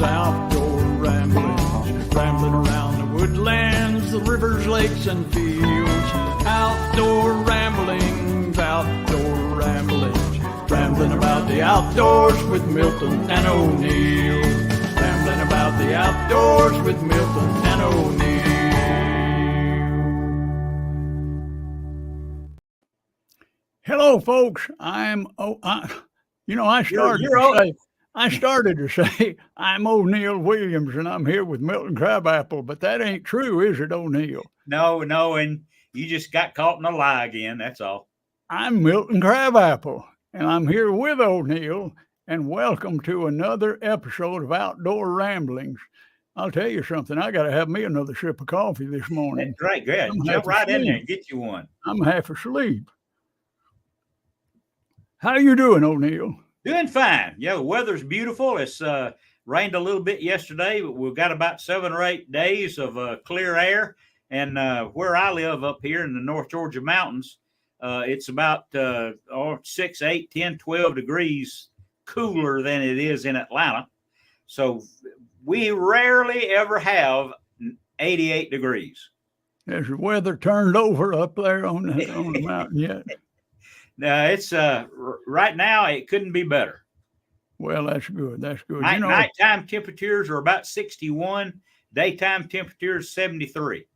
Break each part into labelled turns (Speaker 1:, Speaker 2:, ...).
Speaker 1: ramblings, outdoor ramblings, rambling around the woodlands, the rivers, lakes, and fields. Outdoor ramblings, rambling about the outdoors with Milton and O'Neill. Rambling about the outdoors with Milton and O'Neill. Hello, folks. I started to say I'm O'Neill Williams, and I'm here with Milton Crabapple, but that ain't true, is it, O'Neill?
Speaker 2: No, and you just got caught in a lie again, that's all.
Speaker 1: I'm Milton Crabapple, and I'm here with O'Neill, and welcome to another episode of Outdoor Ramblings. I'll tell you something, I got to have me another sip of coffee this morning.
Speaker 2: That's right, good. Jump right in there and get you one.
Speaker 1: I'm half asleep. How you doing, O'Neill?
Speaker 2: Doing fine. Yeah, the weather's beautiful. It's rained a little bit yesterday, but we've got about 7 or 8 days of clear air. And where I live up here in the North Georgia mountains, it's about 6, 8, 10, 12 degrees cooler than it is in Atlanta. So we rarely ever have 88 degrees.
Speaker 1: Has the weather turned over up there on the mountain yet?
Speaker 2: It's right now it couldn't be better.
Speaker 1: Well, that's good. That's good.
Speaker 2: Nighttime temperatures are about 61. Daytime temperatures 73.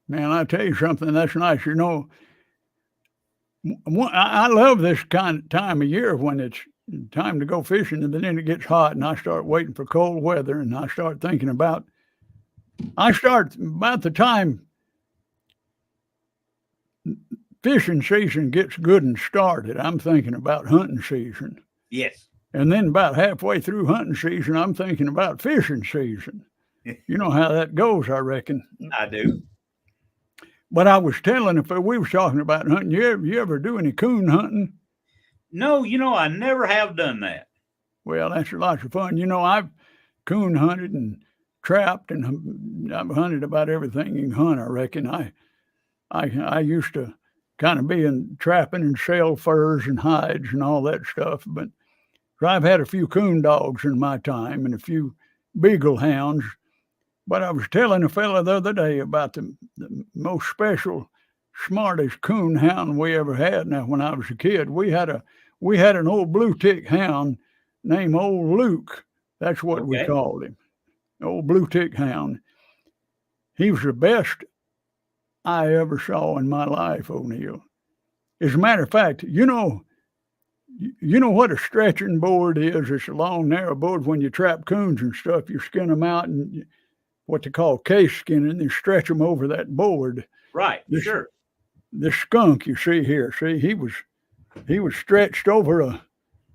Speaker 1: Man, I tell you something. That's nice. You know, I love this kind of time of year when it's time to go fishing, and then it gets hot, and I start waiting for cold weather, and I start thinking about. About the time fishing season gets good and started, I'm thinking about hunting season.
Speaker 2: Yes.
Speaker 1: And then about halfway through hunting season, I'm thinking about fishing season. You know how that goes, I reckon.
Speaker 2: I do.
Speaker 1: But I was telling, if we were talking about hunting, you ever do any coon hunting?
Speaker 2: No, I never have done that.
Speaker 1: Well, that's lots of fun. I've coon hunted and trapped, and I've hunted about everything you can hunt, I reckon. I used to kind of be in trapping and sell furs and hides and all that stuff. But I've had a few coon dogs in my time and a few beagle hounds. But I was telling a fellow the other day about the most special, smartest coon hound we ever had. Now, when I was a kid, we had an old blue tick hound named Old Luke. That's what we called him, old blue tick hound. He was the best I ever saw in my life, O'Neill. As a matter of fact, you know what a stretching board is? It's a long, narrow board. When you trap coons and stuff, you skin them out and what they call case skinning, and then stretch them over that board.
Speaker 2: Right, sure.
Speaker 1: This skunk you see here, he was stretched over a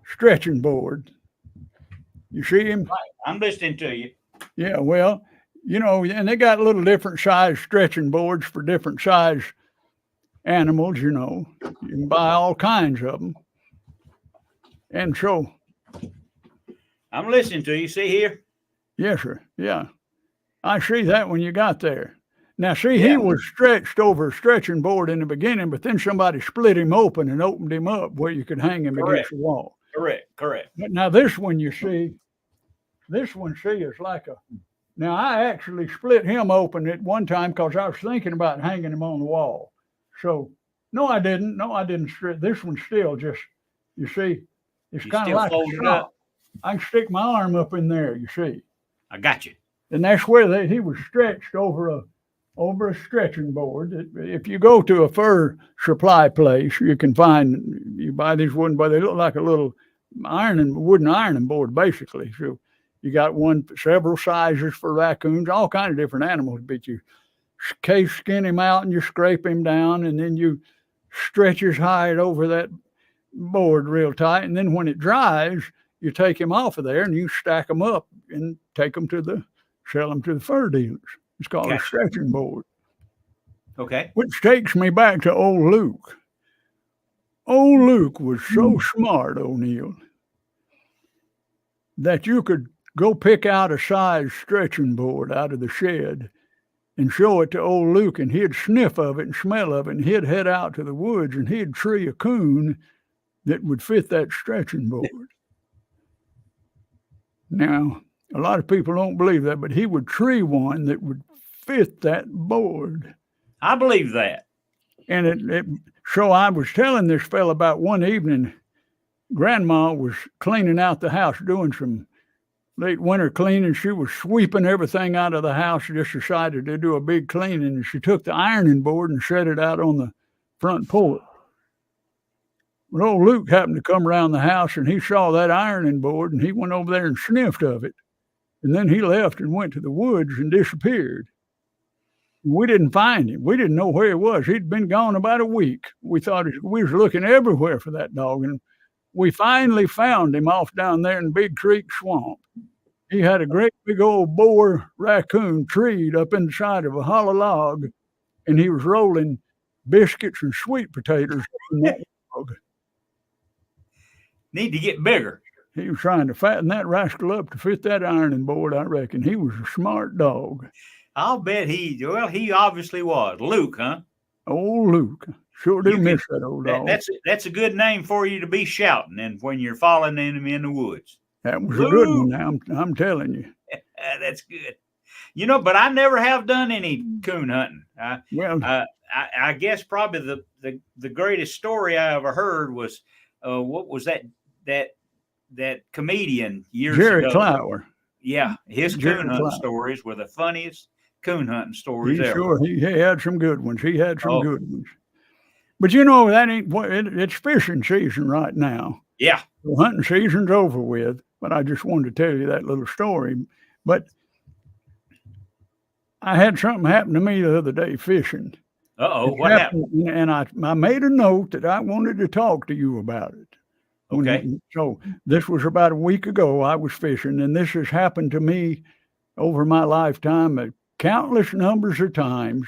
Speaker 1: stretching board. You see him?
Speaker 2: Right. I'm listening to you.
Speaker 1: Yeah, well, and they got little different size stretching boards for different size animals, You can buy all kinds of them. And so.
Speaker 2: I'm listening to you. See here?
Speaker 1: Yes, sir. Yeah. I see that when you got there. Now, see, he was stretched over a stretching board in the beginning, but then somebody split him open and opened him up where you could hang him against the wall.
Speaker 2: Correct.
Speaker 1: But now this one is like a. Now, I actually split him open at one time because I was thinking about hanging him on the wall. So, no, I didn't. This one's still just, you see, it's kind of like a shot. I can stick my arm up in there, you see.
Speaker 2: I got you.
Speaker 1: And that's where he was stretched over a stretching board. If you go to a fur supply place, you buy these wooden boards. They look like a little wooden ironing board, basically. So, you got several sizes for raccoons, all kinds of different animals. But you case skin him out and you scrape him down, and then you stretch his hide over that board real tight. And then when it dries, you take him off of there and you stack them up and sell them to the fur dealers. It's called a stretching board.
Speaker 2: Okay.
Speaker 1: Which takes me back to old Luke. Old Luke was so smart, O'Neill, that you could go pick out a size stretching board out of the shed and show it to old Luke, and he'd sniff of it and smell of it, and he'd head out to the woods and he'd tree a coon that would fit that stretching board. Now, a lot of people don't believe that, but he would tree one that would fit that board.
Speaker 2: I believe that.
Speaker 1: And so I was telling this fella about one evening, Grandma was cleaning out the house, doing some late winter cleaning. She was sweeping everything out of the house, just decided to do a big cleaning. And she took the ironing board and set it out on the front porch. But old Luke happened to come around the house and he saw that ironing board and he went over there and sniffed of it. And then he left and went to the woods and disappeared. We didn't find him. We didn't know where he was. He'd been gone about a week. We thought we was looking everywhere for that dog. And we finally found him off down there in Big Creek Swamp. He had a great big old boar raccoon treed up inside of a hollow log, and he was rolling biscuits and sweet potatoes in that log.
Speaker 2: Need to get bigger.
Speaker 1: He was trying to fatten that rascal up to fit that ironing board, I reckon. He was a smart dog.
Speaker 2: I'll bet he obviously was. Luke, huh?
Speaker 1: Old Luke. Sure do miss that old dog.
Speaker 2: That's a good name for you to be shouting and when you're following him in the woods.
Speaker 1: That was Luke. A good one now, I'm telling you.
Speaker 2: That's good. But I never have done any coon hunting. I guess probably the greatest story I ever heard was what was that comedian years ago?
Speaker 1: Jerry Clower.
Speaker 2: Yeah, his coon hunting stories were the funniest coon hunting stories ever.
Speaker 1: Sure, he had some good ones. He had some good ones. But that ain't it's fishing season right now.
Speaker 2: Yeah.
Speaker 1: The hunting season's over with, but I just wanted to tell you that little story. But I had something happen to me the other day fishing.
Speaker 2: What happened?
Speaker 1: And I made a note that I wanted to talk to you about it.
Speaker 2: Okay.
Speaker 1: So this was about a week ago. I was fishing, and this has happened to me over my lifetime countless numbers of times.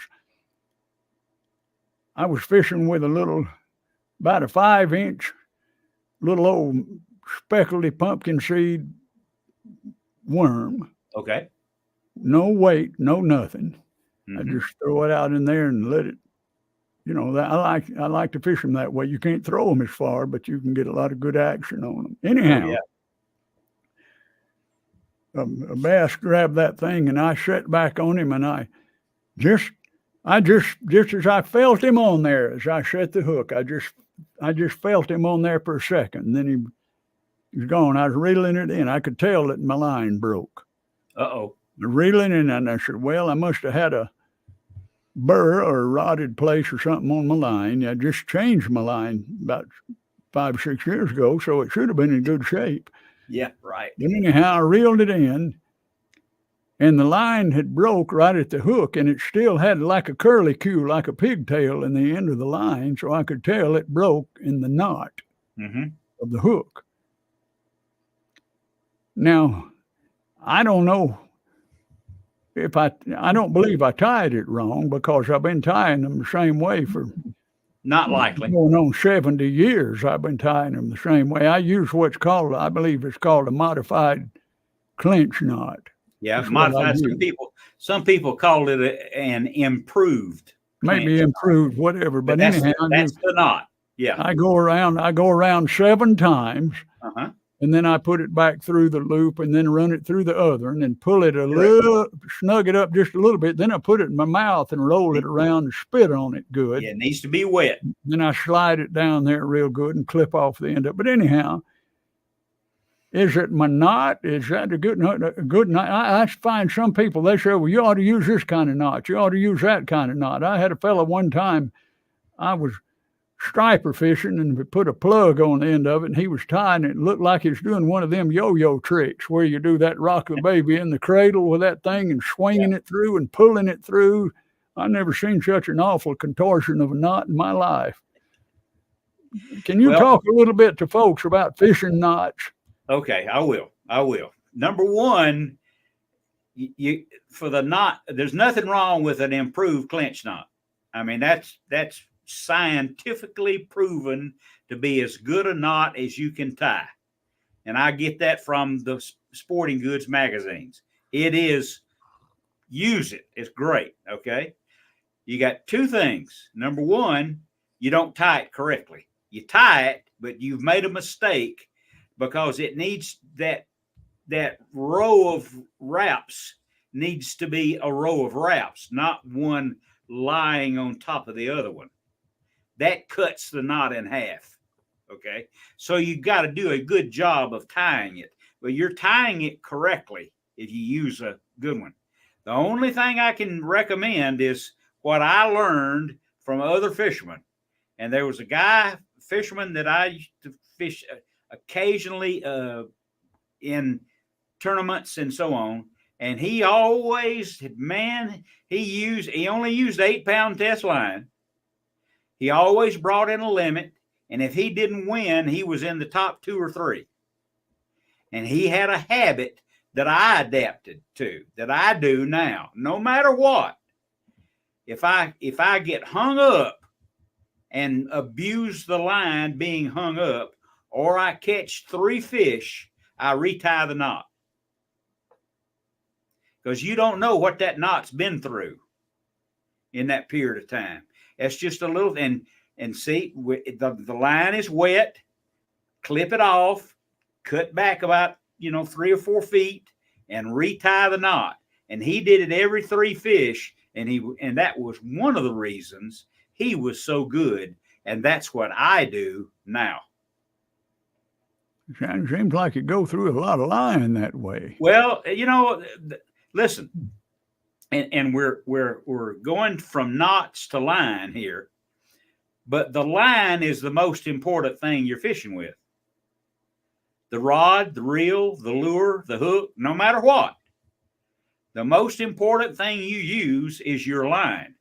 Speaker 1: I was fishing with about a 5-inch little old speckledy pumpkin seed worm.
Speaker 2: Okay.
Speaker 1: No weight, no nothing.
Speaker 2: Mm-hmm.
Speaker 1: I just throw it out in there and let it. I like to fish them that way. You can't throw them as far, but you can get a lot of good action on them. Anyhow, a bass grabbed that thing, and I sat back on him, and I just as I felt him on there, as I set the hook, I just felt him on there for a second, and then he was gone. I was reeling it in. I could tell that my line broke. Reeling in, and I said, well, I must have had a burr or a rotted place or something on my line. I just changed my line about 5 or 6 years ago, so it should have been in good shape.
Speaker 2: Yeah, right.
Speaker 1: But anyhow, I reeled it in, and the line had broke right at the hook, and it still had like a curlicue, like a pigtail in the end of the line, so I could tell it broke in the knot of the hook. Now, I don't know if I don't believe I tied it wrong, because I've been tying them the same way for
Speaker 2: not likely
Speaker 1: going on 70 years. I've been tying them the same way. I use I believe it's called a modified clinch knot.
Speaker 2: Yeah, modified. Some people call it an improved.
Speaker 1: Maybe improved, whatever. But anyhow,
Speaker 2: that's the knot. Yeah.
Speaker 1: I go around 7 times. And then I put it back through the loop and then run it through the other and then pull it snug it up just a little bit. Then I put it in my mouth and roll it around and spit on it good.
Speaker 2: Yeah, it needs to be wet.
Speaker 1: Then I slide it down there real good and clip off the end of it. But anyhow, is it my knot? Is that a good knot? I find some people, they say, well, you ought to use this kind of knot. You ought to use that kind of knot. I had a fella one time, I was striper fishing, and we put a plug on the end of it, and he was tying it. It looked like he was doing one of them yo-yo tricks where you do that rock the baby in the cradle with that thing and swinging it through and pulling it through. I never seen such an awful contortion of a knot in my life. Can you talk a little bit to folks about fishing knots?
Speaker 2: Okay, I will. Number one, you for the knot, there's nothing wrong with an improved clinch knot. I mean, that's scientifically proven to be as good a knot as you can tie. And I get that from the sporting goods magazines. It is, use it. It's great. Okay. You got 2 things. Number one, you don't tie it correctly. You tie it, but you've made a mistake because it needs that that row of wraps needs to be a row of wraps, not one lying on top of the other one. That cuts the knot in half. Okay. So you got to do a good job of tying it, but you're tying it correctly if you use a good one. The only thing I can recommend is what I learned from other fishermen. And there was a fisherman that I used to fish occasionally in tournaments and so on. And he always, he only used 8-pound test line. He always brought in a limit. And if he didn't win, he was in the top 2 or 3. And he had a habit that I adapted to, that I do now, no matter what. If I get hung up and abuse the line being hung up, or I catch 3 fish, I retie the knot. Because you don't know what that knot's been through in that period of time. It's just a little, and see, the line is wet, clip it off, cut back about, 3 or 4 feet, and retie the knot. And he did it every 3 fish, and that was one of the reasons he was so good. And that's what I do now.
Speaker 1: It seems like you go through a lot of line that way.
Speaker 2: Well, listen, and we're going from knots to line here, but the line is the most important thing you're fishing with. The rod, the reel, the lure, the hook, no matter what. The most important thing you use is your line.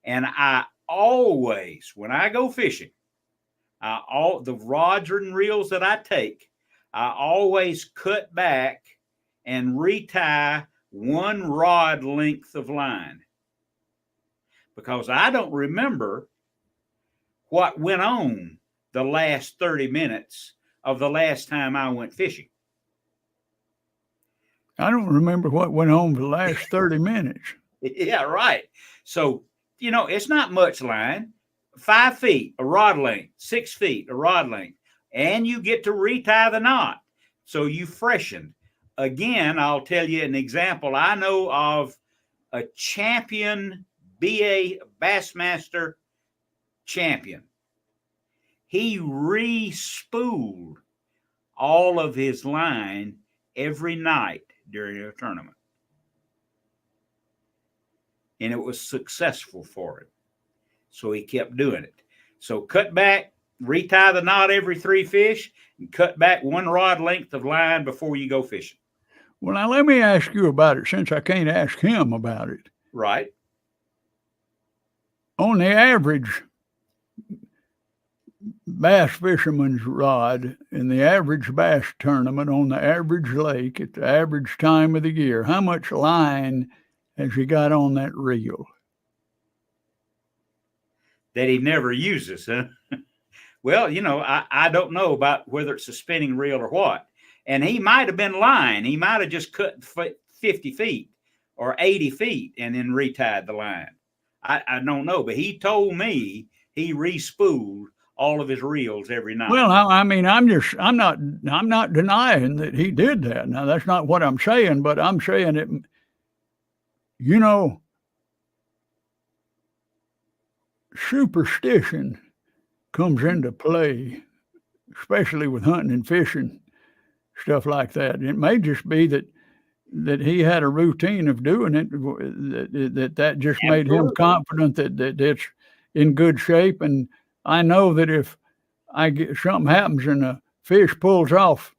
Speaker 2: And I always, when I go fishing, the rods and reels that I take, I always cut back and retie 1 rod length of line. Because I don't remember what went on the last 30 minutes of the last time I went fishing.
Speaker 1: I don't remember what went on for the last 30 minutes.
Speaker 2: Yeah, right. So, it's not much line. 5 feet, a rod length, 6 feet, a rod length, and you get to retie the knot. So you freshened. Again, I'll tell you an example. I know of a champion BA Bassmaster champion. He re-spooled all of his line every night during a tournament. And it was successful for him. So he kept doing it. So cut back, retie the knot every 3 fish, and cut back 1 rod length of line before you go fishing.
Speaker 1: Well, now let me ask you about it, since I can't ask him about it.
Speaker 2: Right.
Speaker 1: On the average bass fisherman's rod in the average bass tournament on the average lake at the average time of the year, how much line has he got on that reel?
Speaker 2: That he never uses, huh? Well, I don't know about whether it's a spinning reel or what. And he might have been lying. He might have just cut 50 feet or 80 feet and then retied the line. I don't know, but he told me he re-spooled all of his reels every night.
Speaker 1: Well, I mean, I'm not denying that he did that. Now, that's not what I'm saying, but I'm saying it, superstition comes into play, especially with hunting and fishing, stuff like that. It may just be that he had a routine of doing it, that just
Speaker 2: Absolutely.
Speaker 1: made him confident that it's in good shape. And I know that if something happens and a fish pulls off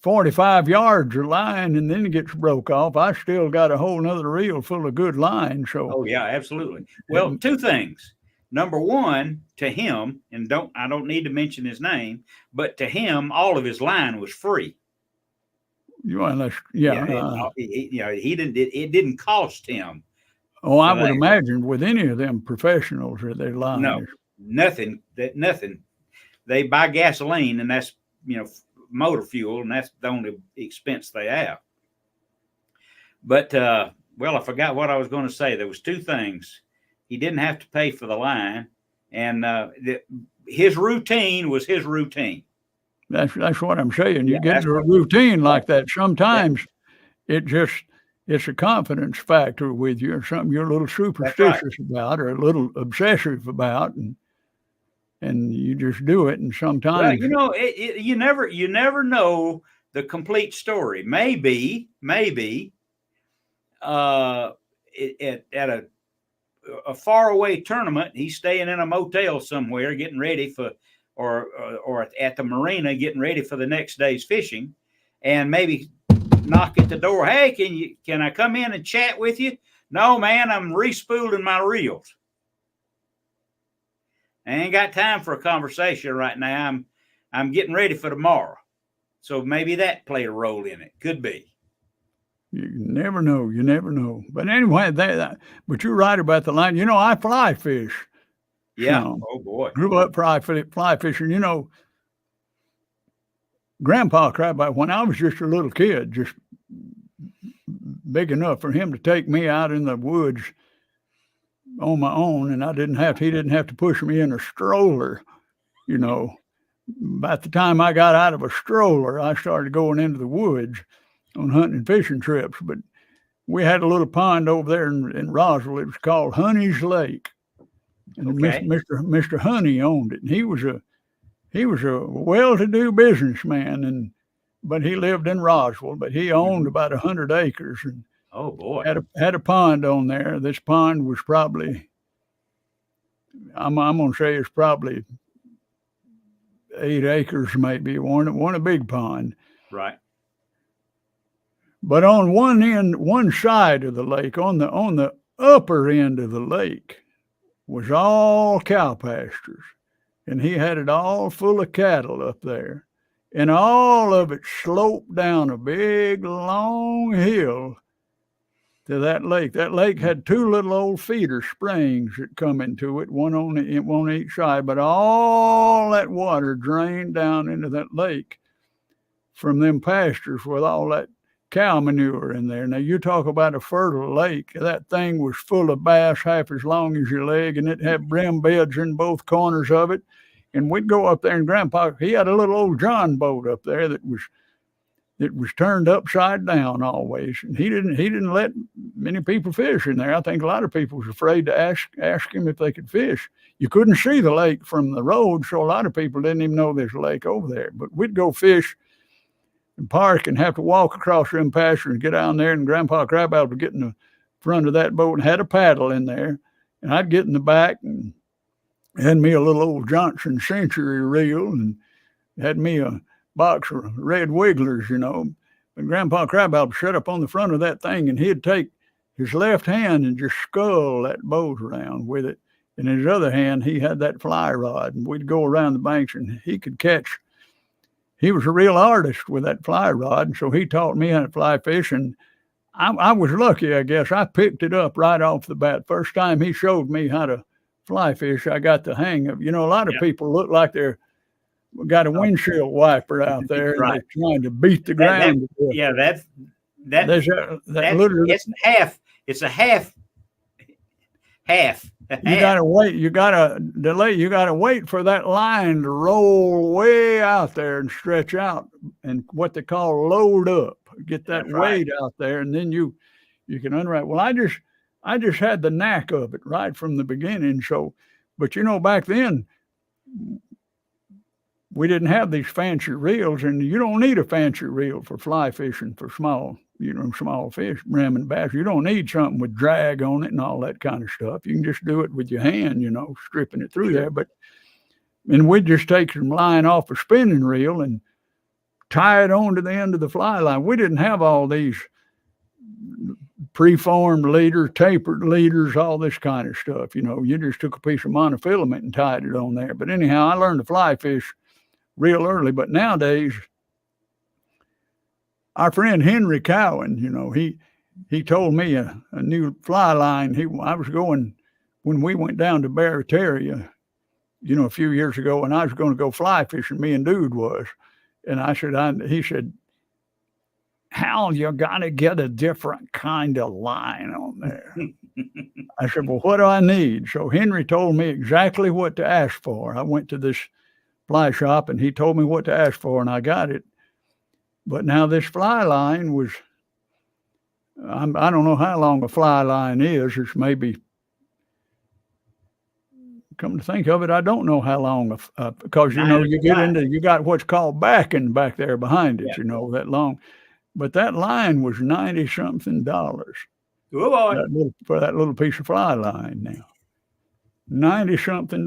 Speaker 1: 45 yards of line and then it gets broke off, I still got a whole nother reel full of good line. So,
Speaker 2: oh yeah, absolutely. Well, 2 things. Number one, to him, and I don't need to mention his name, but to him, all of his line was free.
Speaker 1: Yeah.
Speaker 2: It didn't cost him.
Speaker 1: Oh, I would imagine with any of them professionals or their lines.
Speaker 2: No, nothing. They buy gasoline, and that's motor fuel, and that's the only expense they have. But I forgot what I was going to say. There was 2 things. He didn't have to pay for the line, and his routine was his routine.
Speaker 1: That's what I'm saying. You
Speaker 2: Yeah,
Speaker 1: get
Speaker 2: that's
Speaker 1: into a
Speaker 2: what.
Speaker 1: routine
Speaker 2: Yeah,
Speaker 1: like that.
Speaker 2: yeah,
Speaker 1: Sometimes it just it's a confidence factor with you, or something you're a little
Speaker 2: that's right.
Speaker 1: superstitious about, or a little obsessive about, and you just do it. And
Speaker 2: Well,
Speaker 1: sometimes,
Speaker 2: you never know the complete story. Maybe uh, at a faraway tournament, he's staying in a motel somewhere, getting ready for, or at the marina, getting ready for the next day's fishing, and maybe knock at the door. Hey, can I come in and chat with you? No, man, I'm respooling my reels. I ain't got time for a conversation right now. I'm getting ready for tomorrow. So maybe that played a role in it. Could be.
Speaker 1: you never know. You never know. But anyway, but you're right about the line. I fly fish
Speaker 2: Yeah.
Speaker 1: some.
Speaker 2: Oh boy.
Speaker 1: Grew up fly fishing. Grandpa Crabapple, when I was just a little kid, just big enough for him to take me out in the woods on my own, and he didn't have to push me in a stroller. You know, By the time I got out of a stroller, I started going into the woods on hunting and fishing trips. But we had a little pond over there in Roswell. It was called Honey's Lake, and
Speaker 2: Okay.
Speaker 1: Mr. Honey owned it. And he was a well-to-do businessman, but he lived in Roswell. But he owned about 100 acres and
Speaker 2: Oh boy.
Speaker 1: had a pond on there. This pond was probably, I'm gonna say it's probably 8 acres, maybe one a big pond.
Speaker 2: Right.
Speaker 1: But on one side of the lake, on the upper end of the lake, was all cow pastures, and he had it all full of cattle up there, and all of it sloped down a big long hill to that lake. That lake had two little old feeder springs that come into it, one on each side, but all that water drained down into that lake from them pastures with all that cow manure in there. Now you talk about a fertile lake. That thing was full of bass half as long as your leg, and it had brim beds in both corners of it. And we'd go up there, and Grandpa, he had a little old John boat up there that was turned upside down always, and he didn't let many people fish in there. I think a lot of people was afraid to ask him if they could fish. You couldn't see the lake from the road, so a lot of people didn't even know there's a lake over there. But we'd go fish and park and have to walk across them pastures and get down there, and Grandpa Crabapple would get in the front of that boat and had a paddle in there, and I'd get in the back and had me a little old Johnson Century reel and had me a box of red wigglers, But Grandpa Crabapple sat up on the front of that thing, and he'd take his left hand and just scull that boat around with it. In his other hand, he had that fly rod, and we'd go around the banks, and he could catch. He was a real artist with that fly rod, and so he taught me how to fly fish, and I was lucky, I guess. I picked it up right off the bat. First time he showed me how to fly fish, I got the hang of. A lot of
Speaker 2: Yeah.
Speaker 1: people look like they're got a windshield wiper out there, and
Speaker 2: Right.
Speaker 1: they're trying to beat the ground to death.
Speaker 2: Yeah. That
Speaker 1: There's that literally,
Speaker 2: it's half. It's a half. Half.
Speaker 1: you gotta wait. You gotta delay. You gotta wait for that line to roll way out there and stretch out, and what they call load up. Get that
Speaker 2: That's right.
Speaker 1: weight out there, and then you can unwrap. Well, I just had the knack of it right from the beginning. So, but back then we didn't have these fancy reels, and you don't need a fancy reel for fly fishing for small fish, brim and bass. You don't need something with drag on it and all that kind of stuff. You can just do it with your hand, stripping it through there. And we'd just take some line off a spinning reel and tie it on to the end of the fly line. We didn't have all these preformed leaders, tapered leaders, all this kind of stuff. You just took a piece of monofilament and tied it on there. But anyhow, I learned to fly fish real early. But nowadays, our friend Henry Cowan, he told me a new fly line. I was going when we went down to Barataria, a few years ago, and I was going to go fly fishing. Me and Dude was, and he said, Hal, you got to get a different kind of line on there. I said, well, what do I need? So Henry told me exactly what to ask for. I went to this fly shop, and he told me what to ask for, and I got it. But now this fly line was, I don't know how long a fly line is. It's maybe, come to think of it, I don't know how long, because you know, you get into, you got what's called backing back there behind it, you know, that long. But that line was $90-something
Speaker 2: Oh boy.
Speaker 1: for that little piece of fly line now. $90-something,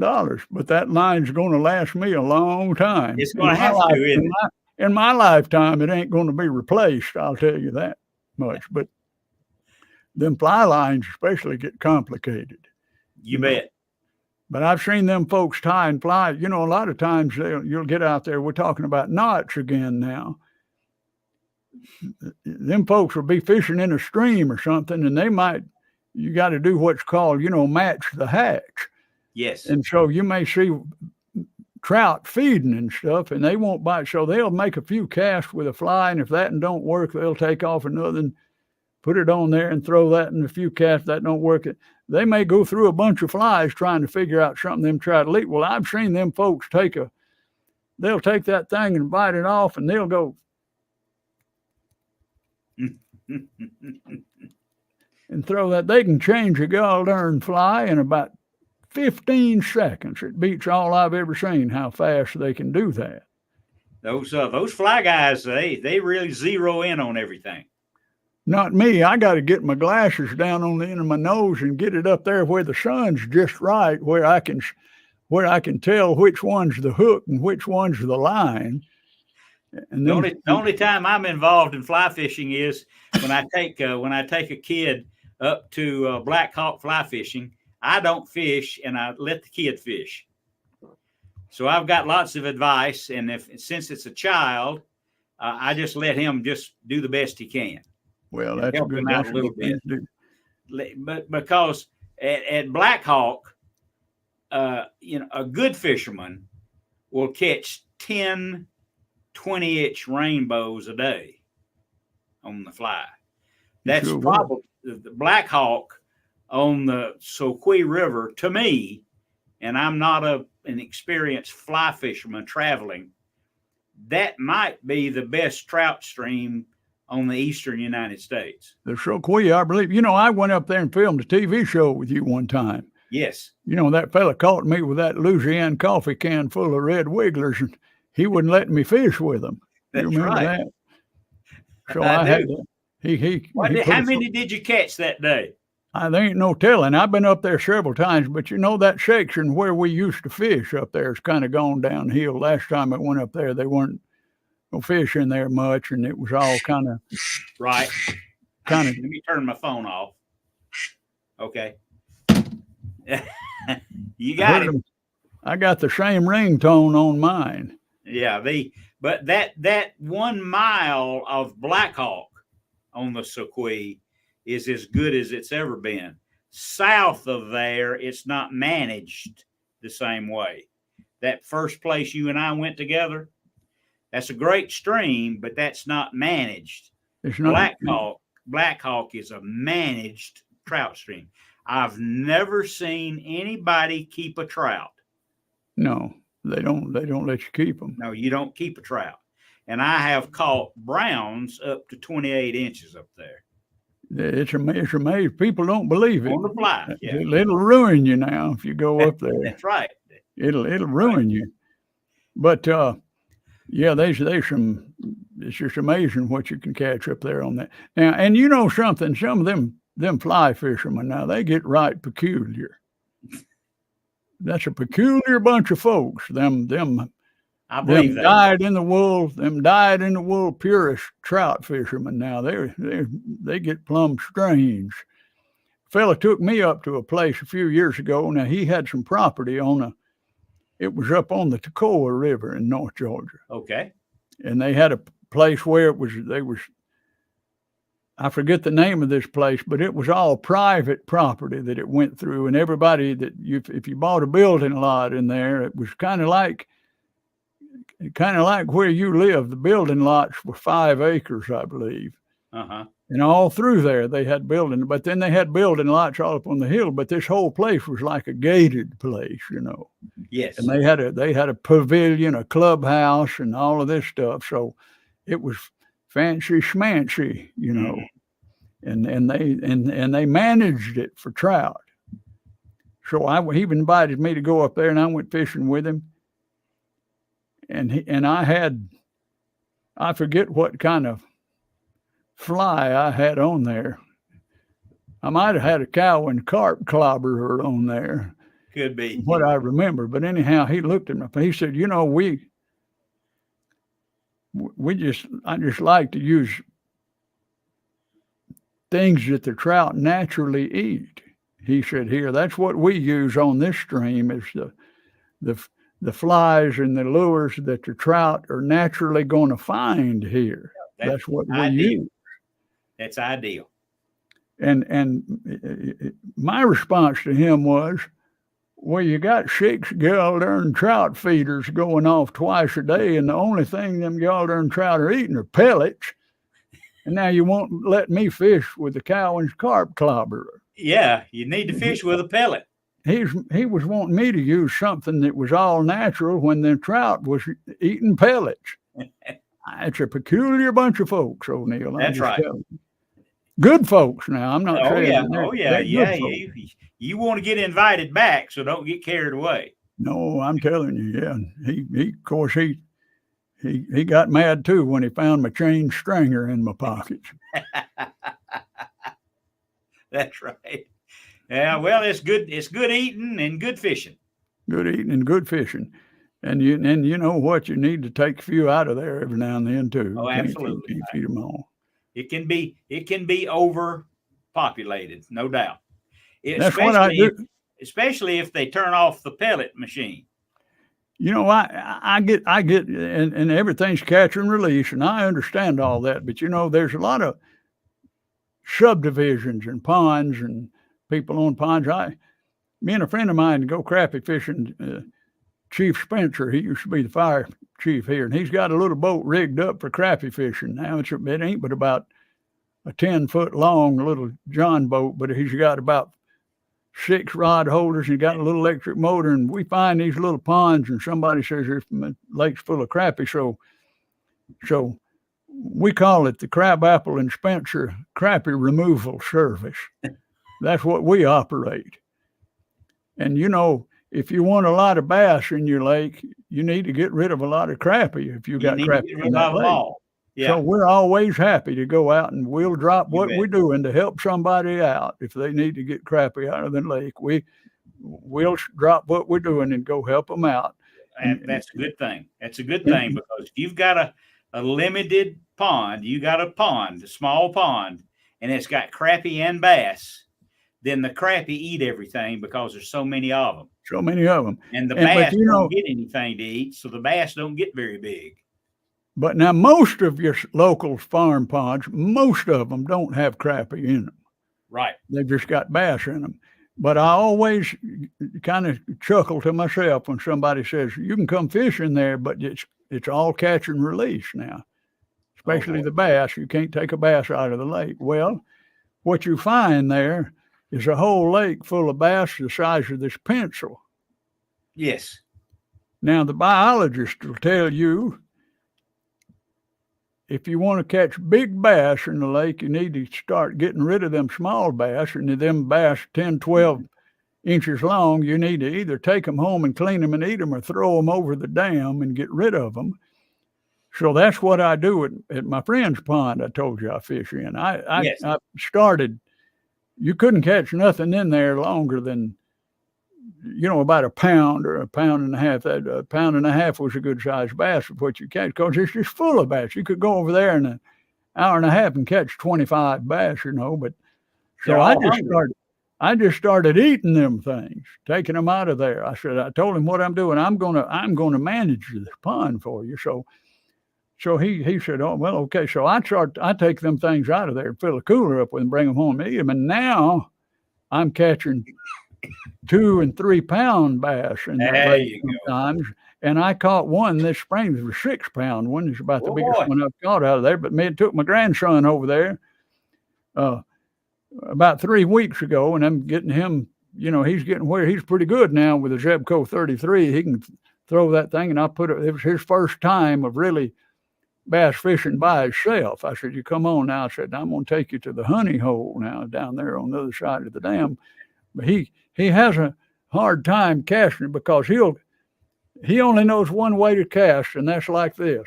Speaker 1: but that line's going to last me a long time.
Speaker 2: It's going to have to, isn't it?
Speaker 1: In my lifetime, it ain't going to be replaced. I'll tell you that much. But them fly lines especially get complicated.
Speaker 2: You bet.
Speaker 1: But I've seen them folks tie and fly. You know, a lot of times you'll get out there. We're talking about knots again now. Them folks will be fishing in a stream or something, and they might, you got to do what's called, you know, match the hatch.
Speaker 2: Yes.
Speaker 1: And so you may see trout feeding and stuff, and they won't bite. So they'll make a few casts with a fly, and if that don't work, they'll take off another and put it on there and throw that in a few casts. That don't work. They may go through a bunch of flies trying to figure out something them try to leak. Well, I've seen them folks they'll take that thing and bite it off, and they'll go and throw that. They can change a gall darn fly in about 15 seconds. It beats all I've ever seen how fast they can do that.
Speaker 2: Those fly guys, they really zero in on everything.
Speaker 1: Not me. I got to get my glasses down on the end of my nose and get it up there where the sun's just right, where I can tell which one's the hook and which one's the line. And
Speaker 2: the only time I'm involved in fly fishing is when I take a kid up to Black Hawk fly fishing. I don't fish, and I let the kid fish. So I've got lots of advice, and since it's a child, I just let him just do the best he can.
Speaker 1: Well, that's
Speaker 2: help
Speaker 1: good,
Speaker 2: him out a little bit. But because at Black Hawk, you know, a good fisherman will catch 10 20-inch rainbows a day on the fly. That's sure probably the Black Hawk on the Soquee River, to me, and I'm not an experienced fly fisherman traveling, that might be the best trout stream on the eastern United States.
Speaker 1: The Soquee, I believe. You know, I went up there and filmed a TV show with you one time.
Speaker 2: Yes.
Speaker 1: You know, that fella caught me with that Louisiana coffee can full of red wigglers, and he wouldn't let me fish with them.
Speaker 2: That's
Speaker 1: you remember
Speaker 2: right.
Speaker 1: that? So I had
Speaker 2: how many did you catch that day?
Speaker 1: There ain't no telling. I've been up there several times, but you know, that section where we used to fish up there has kind of gone downhill. Last time I went up there, they weren't no fish in there much, and it was all kind of
Speaker 2: right. Let me turn my phone off. Okay. You got it.
Speaker 1: I got the same ringtone on mine.
Speaker 2: Yeah, but that 1 mile of Black Hawk on the Soquee is as good as it's ever been. South of there, it's not managed the same way. That first place you and I went together, that's a great stream, but that's not managed.
Speaker 1: It's not.
Speaker 2: Black Hawk is a managed trout stream. I've never seen anybody keep a trout.
Speaker 1: No, they don't let you keep them.
Speaker 2: No, you don't keep a trout. And I have caught browns up to 28 inches up there.
Speaker 1: It's amazing. People don't believe it.
Speaker 2: On the fly, yeah.
Speaker 1: It'll ruin you now if you go up there.
Speaker 2: That's right.
Speaker 1: It'll ruin you. But yeah, there's some. It's just amazing what you can catch up there on that. Now, and you know something, some of them fly fishermen now, they get right peculiar. That's a peculiar bunch of folks.
Speaker 2: I believe that.
Speaker 1: Dyed in the wool purist trout fishermen now. They get plumb strange. A fella took me up to a place a few years ago. Now he had some property it was up on the Toccoa River in North Georgia.
Speaker 2: Okay.
Speaker 1: And they had a place where I forget the name of this place, but it was all private property that it went through, and everybody if you bought a building lot in there, it was kind of like where you live. The building lots were 5 acres, I believe.
Speaker 2: Uh-huh.
Speaker 1: And all through there, they had building, but then they had building lots all up on the hill. But this whole place was like a gated place, and
Speaker 2: Yes.
Speaker 1: they had a pavilion, a clubhouse, and all of this stuff. So it was fancy schmancy, and they managed it for trout. So he invited me to go up there, and I went fishing with him. And I forget what kind of fly I had on there. I might have had a cow and carp clobberer on there.
Speaker 2: Could be
Speaker 1: what I remember. But anyhow, he looked at me. He said, I just like to use things that the trout naturally eat. He said, here, that's what we use on this stream is the flies and the lures that the trout are naturally going to find here. That's what we use.
Speaker 2: That's ideal.
Speaker 1: And my response to him was, well, you got 6 gall-darn trout feeders going off twice a day, and the only thing them gall-darn trout are eating are pellets. And now you won't let me fish with the cow and carp clobberer.
Speaker 2: Yeah, you need to fish with a pellet.
Speaker 1: He was wanting me to use something that was all natural when the trout was eating pellets. It's a peculiar bunch of folks, O'Neill.
Speaker 2: That's right.
Speaker 1: Good folks now. I'm not saying.
Speaker 2: Yeah. You want to get invited back, so don't get carried away.
Speaker 1: No, I'm telling you, yeah. He of course, he got mad too when he found my chain stringer in my pockets.
Speaker 2: That's right. Yeah, well, it's good. It's good eating and good fishing.
Speaker 1: Good eating and good fishing, and you know what? You need to take a few out of there every now and then too.
Speaker 2: Oh, absolutely.
Speaker 1: Can't feed them all.
Speaker 2: It can be overpopulated, no doubt.
Speaker 1: That's what I do.
Speaker 2: Especially if they turn off the pellet machine.
Speaker 1: I get, and everything's catch and release, and I understand all that. But there's a lot of subdivisions and ponds and people on ponds. Me and a friend of mine go crappie fishing. Chief Spencer, he used to be the fire chief here, and he's got a little boat rigged up for crappie fishing. Now it ain't but about a 10-foot long little John boat, but he's got about 6 rod holders, and he got a little electric motor, and we find these little ponds, and somebody says the lake's full of crappie, so we call it the Crabapple and Spencer Crappie Removal Service. That's what we operate. And if you want a lot of bass in your lake, you need to get rid of a lot of crappie if you got crappie in that lake.
Speaker 2: Yeah.
Speaker 1: So we're always happy to go out, and we'll drop what we're doing to help somebody out. If they need to get crappie out of the lake, we'll drop what we're doing and go help them out.
Speaker 2: And that's a good thing. That's a good thing, because you've got a limited pond. You got a small pond, and it's got crappie and bass. Then the crappie eat everything because there's so many of them. And the bass don't get anything to eat, so the bass don't get very big.
Speaker 1: But now most of your local farm ponds, most of them don't have crappie in them.
Speaker 2: Right.
Speaker 1: They've just got bass in them. But I always kind of chuckle to myself when somebody says, you can come fish in there, but it's all catch and release now, especially the bass. You can't take a bass out of the lake. Well, what you find there is a whole lake full of bass the size of this pencil.
Speaker 2: Yes.
Speaker 1: Now, the biologist will tell you, if you want to catch big bass in the lake, you need to start getting rid of them small bass, and them bass 10, 12 inches long, you need to either take them home and clean them and eat them, or throw them over the dam and get rid of them. So that's what I do at my friend's pond I told you I fish in. I started, you couldn't catch nothing in there longer than, about a pound or a pound and a half. A pound and a half was a good sized bass of what you catch, because it's just full of bass. You could go over there in an hour and a half and catch 25 bass, but so I just started eating them things, taking them out of there. I told him what I'm doing. I'm gonna manage this pond for you. So he said, oh, well, okay. So I take them things out of there, fill a cooler up with them, bring them home and eat them. And now I'm catching 2 and 3 pound bass in that lake sometimes. And I caught one this spring. It was a 6 pound one. It's about the biggest one I've caught out of there. But it took my grandson over there, about 3 weeks ago, and I'm getting him. He's getting where he's pretty good now with a Zebco 33. He can throw that thing, and it was his first time of really bass fishing by himself. I said, you come on now. I said, I'm going to take you to the honey hole now down there on the other side of the dam. But he has a hard time casting it because he only knows one way to cast, and that's like this.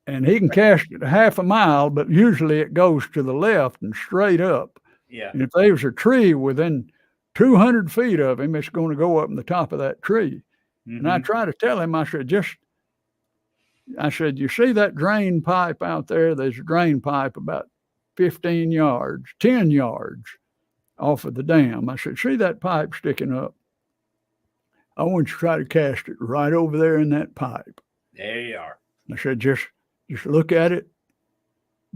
Speaker 1: And he can cast it half a mile, but usually it goes to the left and straight up.
Speaker 2: Yeah.
Speaker 1: And if there's a tree within 200 feet of him, it's going to go up in the top of that tree. Mm-hmm. And I try to tell him, I said, you see that drain pipe out there? There's a drain pipe about 10 yards off of the dam. I said, see that pipe sticking up? I want you to try to cast it right over there in that pipe.
Speaker 2: There you are.
Speaker 1: I said, just look at it.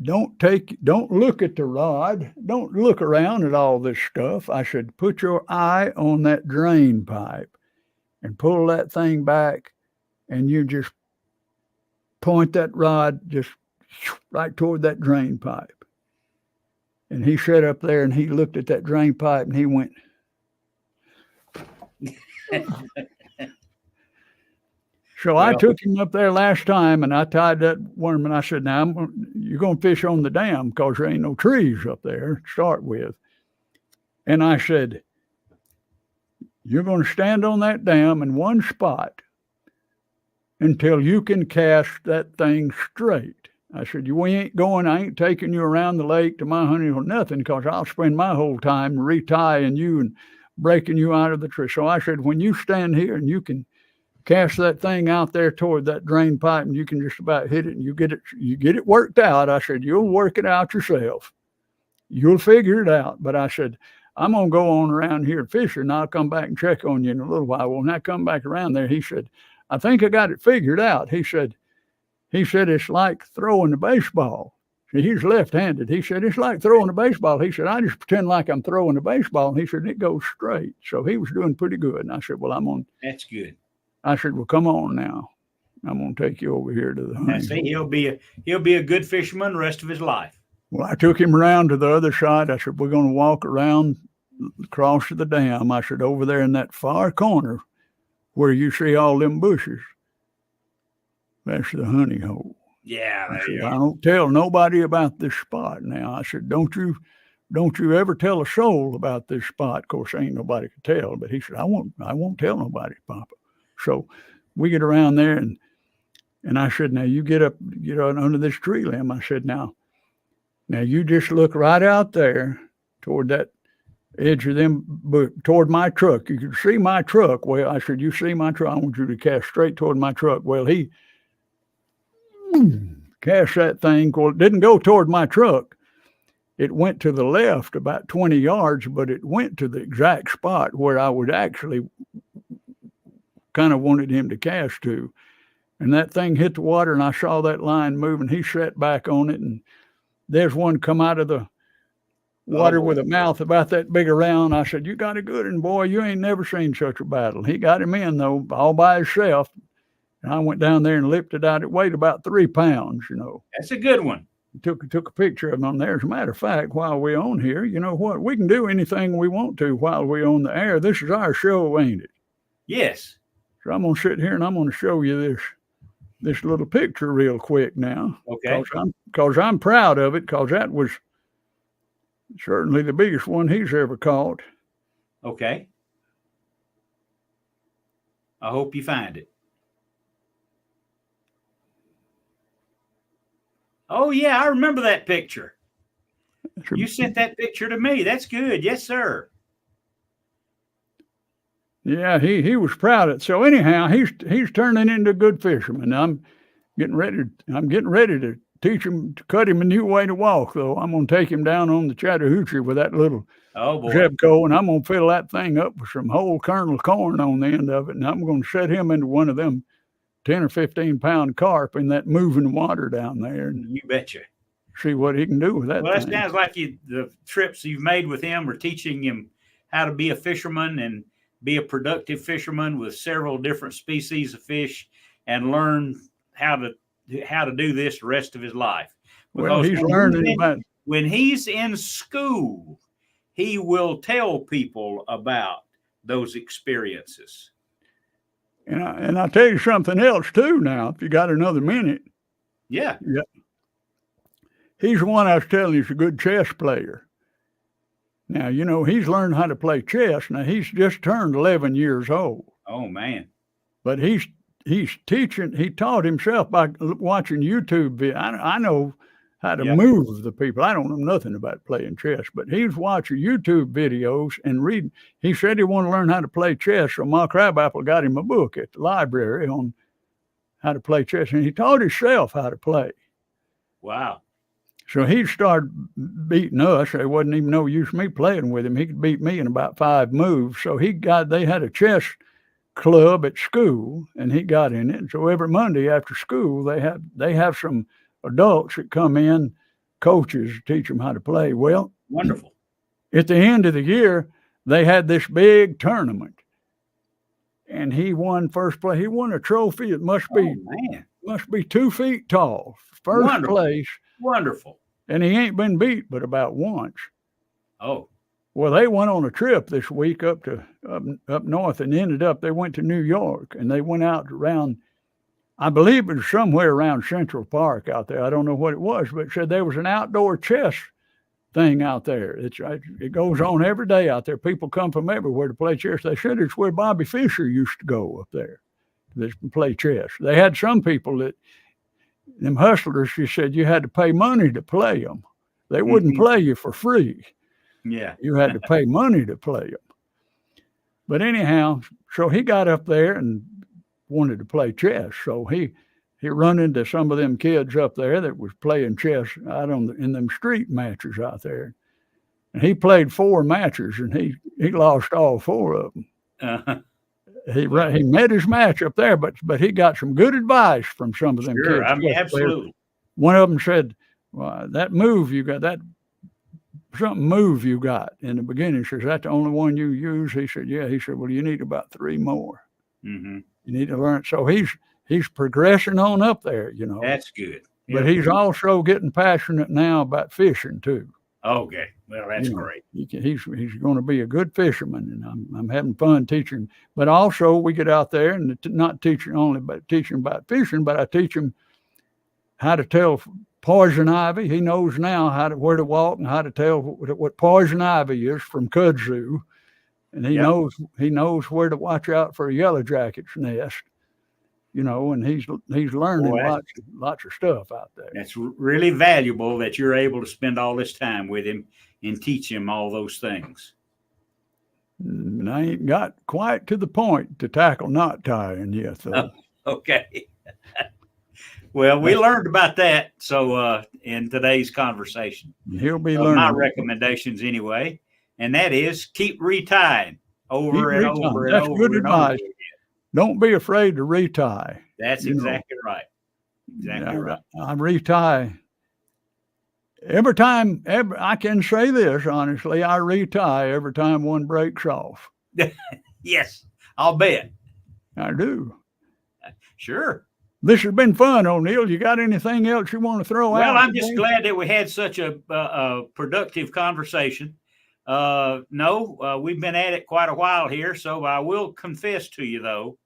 Speaker 1: Don't look at the rod. Don't look around at all this stuff. I said, put your eye on that drain pipe and pull that thing back, and you just point that rod just right toward that drain pipe. And he sat up there and he looked at that drain pipe and he went. So I took him up there last time and I tied that worm and I said, now you're going to fish on the dam because there ain't no trees up there to start with. And I said, you're going to stand on that dam in one spot until you can cast that thing straight. I said, I ain't taking you around the lake to my honey or nothing because I'll spend my whole time retying you and breaking you out of the tree. So I said, when you stand here and you can cast that thing out there toward that drain pipe and you can just about hit it and you get it worked out. I said, you'll work it out yourself. You'll figure it out. But I said, I'm going to go on around here fishing and I'll come back and check on you in a little while. Well, when I come back around there, he said, I think I got it figured out. He said, it's like throwing a baseball. He's left-handed. He said, it's like throwing a baseball. He said, I just pretend like I'm throwing a baseball. And he said, it goes straight. So he was doing pretty good. And I said, well,
Speaker 2: That's good.
Speaker 1: I said, well, come on now. I'm going to take you over here to the honey.
Speaker 2: See, he'll be a good fisherman the rest of his life.
Speaker 1: Well, I took him around to the other side. I said, we're going to walk around across to the dam. I said, over there in that far corner where you see all them bushes, that's the honey hole.
Speaker 2: Yeah.
Speaker 1: I don't tell nobody about this spot now. I said, don't you ever tell a soul about this spot. Of course, ain't nobody could tell, but he said, I won't tell nobody, Papa. So we get around there and I said, now you get under this tree limb. I said, now you just look right out there toward that edge of them, toward my truck. You can see my truck. Well, I said, you see my truck? I want you to cast straight toward my truck. Well, he cast that thing. Well, it didn't go toward my truck. It went to the left about 20 yards, but it went to the exact spot where I would actually kind of wanted him to cast to. And that thing hit the water and I saw that line moving. He sat back on it and there's one come out of the water with a mouth about that big around. I said, you got a good one, boy. You ain't never seen such a battle. He got him in though, all by himself. And I went down there and lifted out. It weighed about 3 pounds,
Speaker 2: That's a good one.
Speaker 1: Took a picture of him on there. As a matter of fact, while we're on here, you know what? We can do anything we want to while we're on the air. This is our show, ain't it?
Speaker 2: Yes.
Speaker 1: So I'm going to sit here and I'm going to show you this little picture real quick now.
Speaker 2: Okay.
Speaker 1: Because I'm proud of it, because that was certainly the biggest one he's ever caught.
Speaker 2: Okay. I hope you find it. Oh, yeah, I remember that picture. You sent that picture to me. That's good. Yes, sir.
Speaker 1: Yeah, he was proud of it. So anyhow, he's turning into a good fisherman. I'm getting ready to teach him, to cut him a new way to walk, though. I'm going to take him down on the Chattahoochee with that little Zebco, and I'm going to fill that thing up with some whole kernel corn on the end of it, and I'm going to set him into one of them 10 or 15 pound carp in that moving water down there. And
Speaker 2: you betcha.
Speaker 1: See what he can do with that.
Speaker 2: Well, that sounds like the trips you've made with him are teaching him how to be a fisherman and be a productive fisherman with several different species of fish and learn how to do this the rest of his life.
Speaker 1: Well,
Speaker 2: Because
Speaker 1: he's learning about.
Speaker 2: when he's in school, he will tell people about those experiences.
Speaker 1: And I'll tell you something else too now, if you got another minute.
Speaker 2: Yeah.
Speaker 1: Yeah. He's the one I was telling you is a good chess player. Now, he's learned how to play chess. Now, he's just turned 11 years old.
Speaker 2: Oh, man.
Speaker 1: But he's teaching. He taught himself by watching YouTube videos. I know how to move the people. I don't know nothing about playing chess, but he's watching YouTube videos and reading. He said he wanted to learn how to play chess, so Ma Crabapple got him a book at the library on how to play chess, and he taught himself how to play.
Speaker 2: Wow.
Speaker 1: So he started beating us. There wasn't even no use me playing with him. He could beat me in about 5 moves. So they had a chess club at school, and he got in it. And so every Monday after school, they have some adults that come in, coaches, teach them how to play. Well,
Speaker 2: wonderful.
Speaker 1: At the end of the year, they had this big tournament, and he won first place. He won a trophy. It must be 2 feet tall. First place.
Speaker 2: Wonderful.
Speaker 1: And he ain't been beat but about once.
Speaker 2: Oh.
Speaker 1: Well, they went on a trip this week up north, and they went to New York, and they went out around, I believe it was somewhere around Central Park out there. I don't know what it was, but it said there was an outdoor chess thing out there. It goes on every day out there. People come from everywhere to play chess. They said it's where Bobby Fischer used to go up there to play chess. They had some people that, them hustlers, she said you had to pay money to play them. They wouldn't play you for free.
Speaker 2: Yeah.
Speaker 1: You had to pay money to play them. But anyhow, so he got up there and wanted to play chess. So he run into some of them kids up there that was playing chess out in them street matches out there. And he played 4 matches, and he lost all 4 of them.
Speaker 2: Uh-huh.
Speaker 1: He met his match up there, but he got some good advice from some of them kids.
Speaker 2: I mean, absolutely.
Speaker 1: One of them said, well, that move you got, move you got in the beginning, says, that's the only one you use? He said, yeah. He said, well, you need about 3 more.
Speaker 2: Mm-hmm.
Speaker 1: You need to learn. So he's progressing on up there,
Speaker 2: That's good.
Speaker 1: But he's also getting passionate now about fishing too.
Speaker 2: Okay. Well, that's great.
Speaker 1: He's going to be a good fisherman, and I'm having fun teaching. But also we get out there and not teaching only about teaching about fishing, but I teach him how to tell poison ivy. He knows now where to walk and how to tell what poison ivy is from kudzu, and he knows where to watch out for a yellow jacket's nest. And he's learning lots of stuff out there.
Speaker 2: That's really valuable that you're able to spend all this time with him and teach him all those things.
Speaker 1: And I ain't got quite to the point to tackle knot tying yet, though.
Speaker 2: Okay. Well, we learned about that. So in today's conversation,
Speaker 1: he'll be learning
Speaker 2: my recommendations anyway, and that is keep retying over and over and over.
Speaker 1: That's good advice. Don't be afraid to retie.
Speaker 2: That's exactly right. Exactly right.
Speaker 1: I retie every time. I can say this honestly. I retie every time one breaks off.
Speaker 2: Yes, I'll bet.
Speaker 1: I do.
Speaker 2: Sure.
Speaker 1: This has been fun, O'Neill. You got anything else you want to throw out?
Speaker 2: Well, I'm just glad that we had such a productive conversation. No, we've been at it quite a while here, so I will confess to you, though,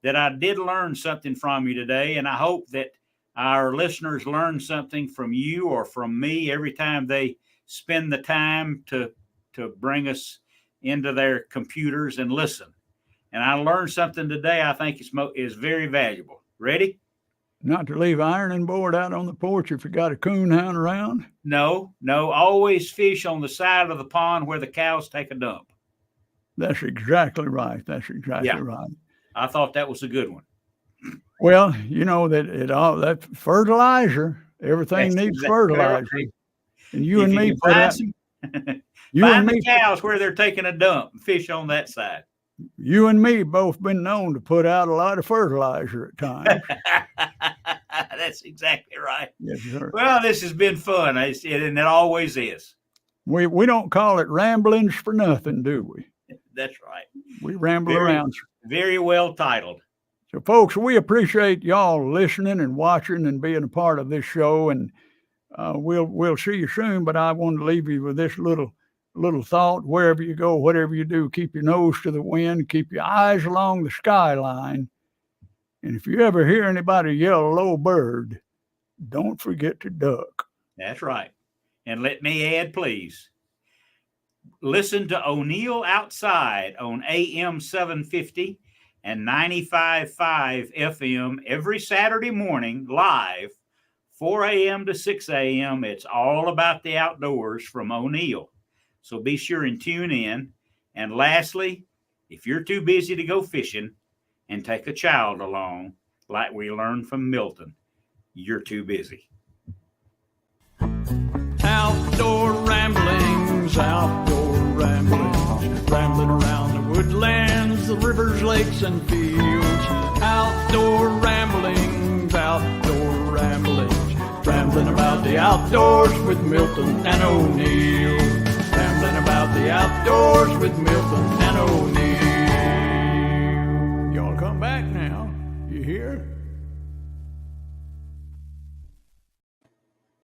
Speaker 2: that I did learn something from you today, and I hope that our listeners learn something from you or from me every time they spend the time to bring us into their computers and listen. And I learned something today I think is very valuable. Ready?
Speaker 1: Not to leave ironing board out on the porch if you got a coon hound around?
Speaker 2: No. Always fish on the side of the pond where the cows take a dump.
Speaker 1: That's exactly right. Right.
Speaker 2: I thought that was a good one.
Speaker 1: Well, that fertilizer, everything needs fertilizer. Right. And you and me put out
Speaker 2: find the cows where they're taking a dump and fish on that side.
Speaker 1: You and me both been known to put out a lot of fertilizer at times.
Speaker 2: That's exactly right.
Speaker 1: Yes, sir.
Speaker 2: Well, this has been fun, and it always is.
Speaker 1: We don't call it ramblings for nothing, do we?
Speaker 2: That's right.
Speaker 1: We ramble around.
Speaker 2: Very well titled.
Speaker 1: So, folks, we appreciate y'all listening and watching and being a part of this show. And we'll see you soon, but I want to leave you with this little thought. Wherever you go, whatever you do, keep your nose to the wind, keep your eyes along the skyline. And if you ever hear anybody yell low bird, don't forget to duck.
Speaker 2: That's right. And let me add, please, listen to O'Neill Outside on AM 750 and 95.5 FM every Saturday morning live, 4 a.m. to 6 a.m. It's all about the outdoors from O'Neill. So be sure and tune in. And lastly, if you're too busy to go fishing and take a child along, like we learned from Milton, you're too busy.
Speaker 1: Outdoor ramblings, rambling around the woodlands, the rivers, lakes, and fields. Outdoor ramblings, rambling about the outdoors with Milton and O'Neill. Rambling about the outdoors with Milton and O'Neill. Y'all come back now, you hear?